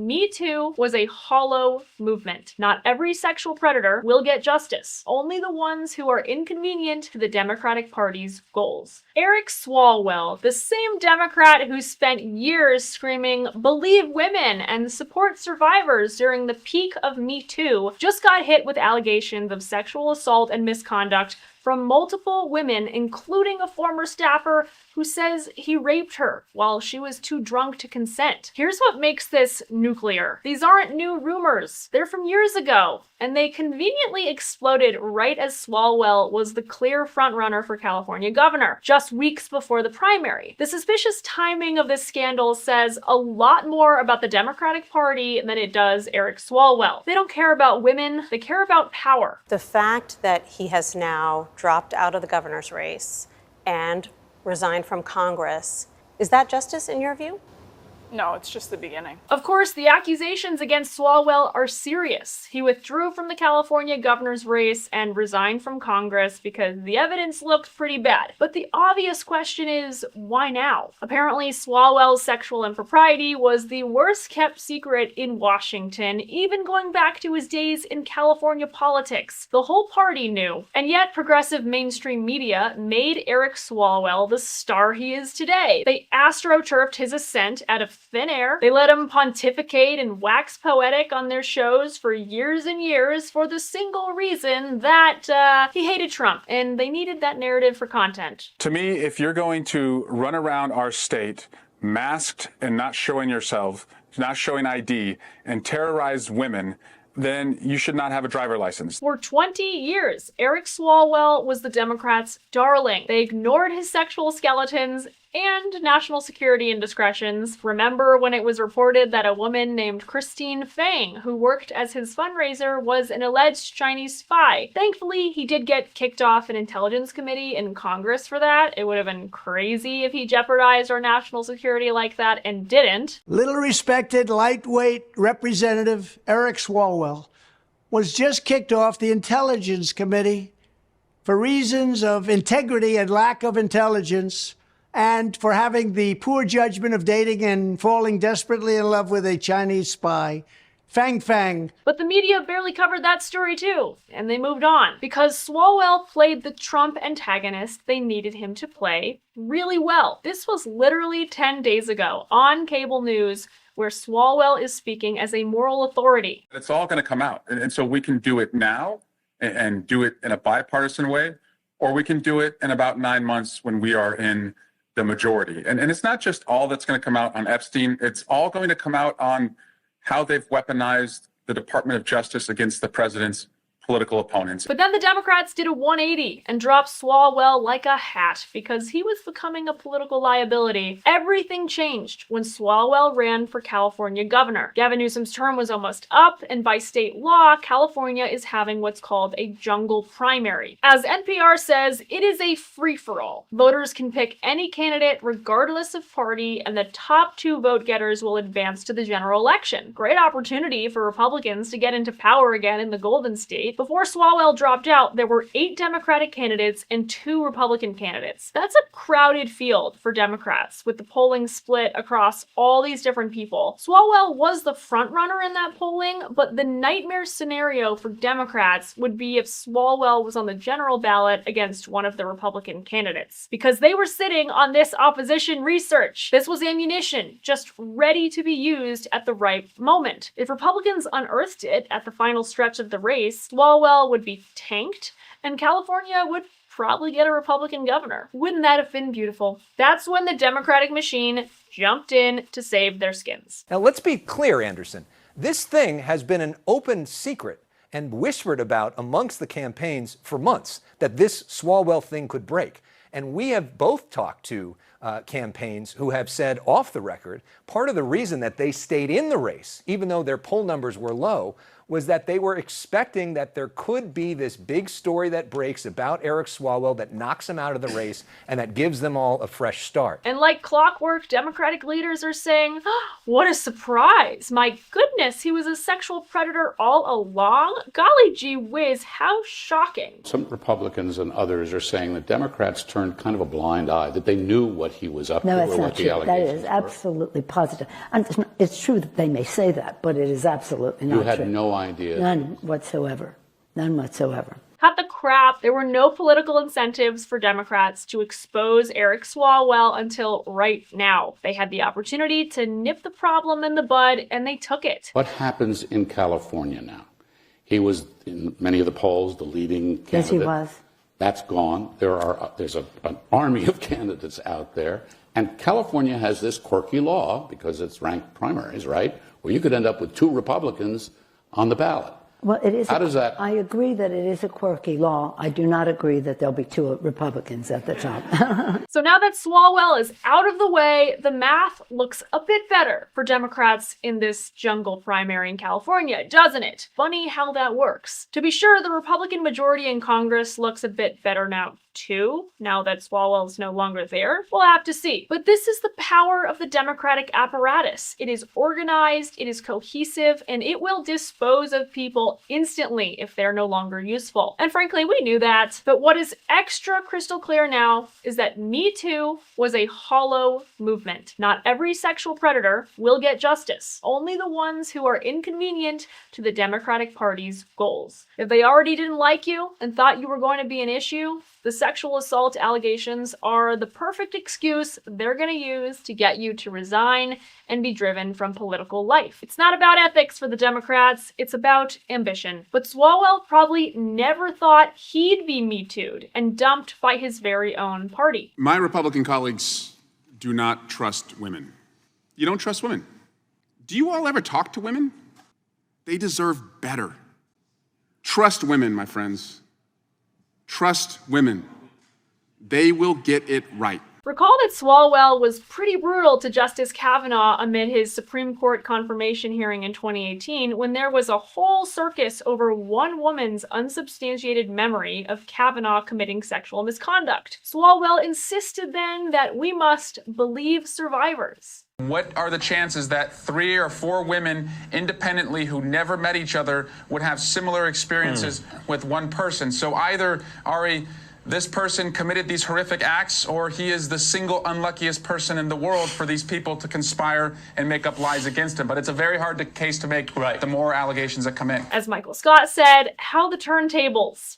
Me Too was a hollow movement. Not every sexual predator will get justice. Only the ones who are inconvenient to the Democratic Party's goals. Eric Swalwell, the same Democrat who spent years screaming, "Believe women" and support survivors during the peak of Me Too, just got hit with allegations of sexual assault and misconduct from multiple women, including a former staffer who says he raped her while she was too drunk to consent. Here's what makes this nuclear. These aren't new rumors. They're from years ago, and they conveniently exploded right as Swalwell was the clear frontrunner for California governor, just weeks before the primary. The suspicious timing of this scandal says a lot more about the Democratic Party than it does Eric Swalwell. They don't care about women, they care about power. The fact that he has now dropped out of the governor's race and resigned from Congress, is that justice in your view? No, it's just the beginning. Of course, the accusations against Swalwell are serious. He withdrew from the California governor's race and resigned from Congress because the evidence looked pretty bad. But the obvious question is, why now? Apparently, Swalwell's sexual impropriety was the worst kept secret in Washington, even going back to his days in California politics. The whole party knew. And yet, progressive mainstream media made Eric Swalwell the star he is today. They astroturfed his ascent out of thin air. They let him pontificate and wax poetic on their shows for years and years for the single reason that he hated Trump, and they needed that narrative for content. To me, if you're going to run around our state masked and not showing yourself, not showing ID, and terrorize women, then you should not have a driver license. For 20 years, Eric Swalwell was the Democrats' darling. They ignored his sexual skeletons and national security indiscretions. Remember when it was reported that a woman named Christine Fang, who worked as his fundraiser, was an alleged Chinese spy? Thankfully, he did get kicked off an intelligence committee in Congress for that. It would have been crazy if he jeopardized our national security like that and didn't. Little respected, lightweight Representative Eric Swalwell was just kicked off the Intelligence Committee for reasons of integrity and lack of intelligence, and for having the poor judgment of dating and falling desperately in love with a Chinese spy, Fang Fang. But the media barely covered that story too, and they moved on. Because Swalwell played the Trump antagonist they needed him to play really well. This was literally 10 days ago on cable news, where Swalwell is speaking as a moral authority. It's all going to come out. And so we can do it now and do it in a bipartisan way, or we can do it in about 9 months when we are in the majority. And it's not just all that's going to come out on Epstein. It's all going to come out on how they've weaponized the Department of Justice against the president's political opponents. But then the Democrats did a 180 and dropped Swalwell like a hat because he was becoming a political liability. Everything changed when Swalwell ran for California governor. Gavin Newsom's term was almost up, and by state law, California is having what's called a jungle primary. As NPR says, it is a free-for-all. Voters can pick any candidate regardless of party, and the top 2 vote-getters will advance to the general election. Great opportunity for Republicans to get into power again in the Golden State. Before Swalwell dropped out, there were 8 Democratic candidates and 2 Republican candidates. That's a crowded field for Democrats, with the polling split across all these different people. Swalwell was the frontrunner in that polling, but the nightmare scenario for Democrats would be if Swalwell was on the general ballot against one of the Republican candidates, because they were sitting on this opposition research. This was ammunition, just ready to be used at the right moment. If Republicans unearthed it at the final stretch of the race, Swalwell would be tanked, and California would probably get a Republican governor. Wouldn't that have been beautiful? That's when the Democratic machine jumped in to save their skins. Now let's be clear, Anderson. This thing has been an open secret and whispered about amongst the campaigns for months, that this Swalwell thing could break. And we have both talked to campaigns who have said off the record, part of the reason that they stayed in the race, even though their poll numbers were low, was that they were expecting that there could be this big story that breaks about Eric Swalwell that knocks him out of the race and that gives them all a fresh start. And like clockwork, Democratic leaders are saying, oh, what a surprise. My goodness, he was a sexual predator all along? Golly gee whiz, how shocking. Some Republicans and others are saying that Democrats turned kind of a blind eye, that they knew what he was up No, to it's or not what the true. That allegations is were? absolutely positive. And it's true that they may say that, but it is absolutely not You had true. no idea. None whatsoever. None whatsoever. Cut the crap. There were no political incentives for Democrats to expose Eric Swalwell until right now. They had the opportunity to nip the problem in the bud, and they took it. What happens in California now? He was in many of the polls, the leading candidate. Yes, he was. That's gone. There's an army of candidates out there. And California has this quirky law, because it's ranked primaries, right? Where you could end up with 2 Republicans on the ballot. Well, it is. How does that? I agree that it is a quirky law. I do not agree that there'll be 2 Republicans at the top. So now that Swalwell is out of the way, the math looks a bit better for Democrats in this jungle primary in California, doesn't it? Funny how that works. To be sure, the Republican majority in Congress looks a bit better now too, now that Swalwell is no longer there. We'll have to see. But this is the power of the Democratic apparatus. It is organized, it is cohesive, and it will dispose of people instantly if they're no longer useful. And frankly, we knew that. But what is extra crystal clear now is that Me Too was a hollow movement. Not every sexual predator will get justice. Only the ones who are inconvenient to the Democratic Party's goals. If they already didn't like you and thought you were going to be an issue, the sexual assault allegations are the perfect excuse they're going to use to get you to resign and be driven from political life. It's not about ethics for the Democrats, it's about ambition. But Swalwell probably never thought he'd be Me Too'd and dumped by his very own party. My Republican colleagues do not trust women. You don't trust women. Do you all ever talk to women? They deserve better. Trust women, my friends. Trust women. They will get it right. Recall that Swalwell was pretty brutal to Justice Kavanaugh amid his Supreme Court confirmation hearing in 2018 when there was a whole circus over one woman's unsubstantiated memory of Kavanaugh committing sexual misconduct. Swalwell insisted then that we must believe survivors. What are the chances that 3 or 4 women independently who never met each other would have similar experiences with one person? So either, Ari, this person committed these horrific acts, or he is the single unluckiest person in the world for these people to conspire and make up lies against him. But it's a very hard case to make, the more allegations that come in. As Michael Scott said, how the turntables.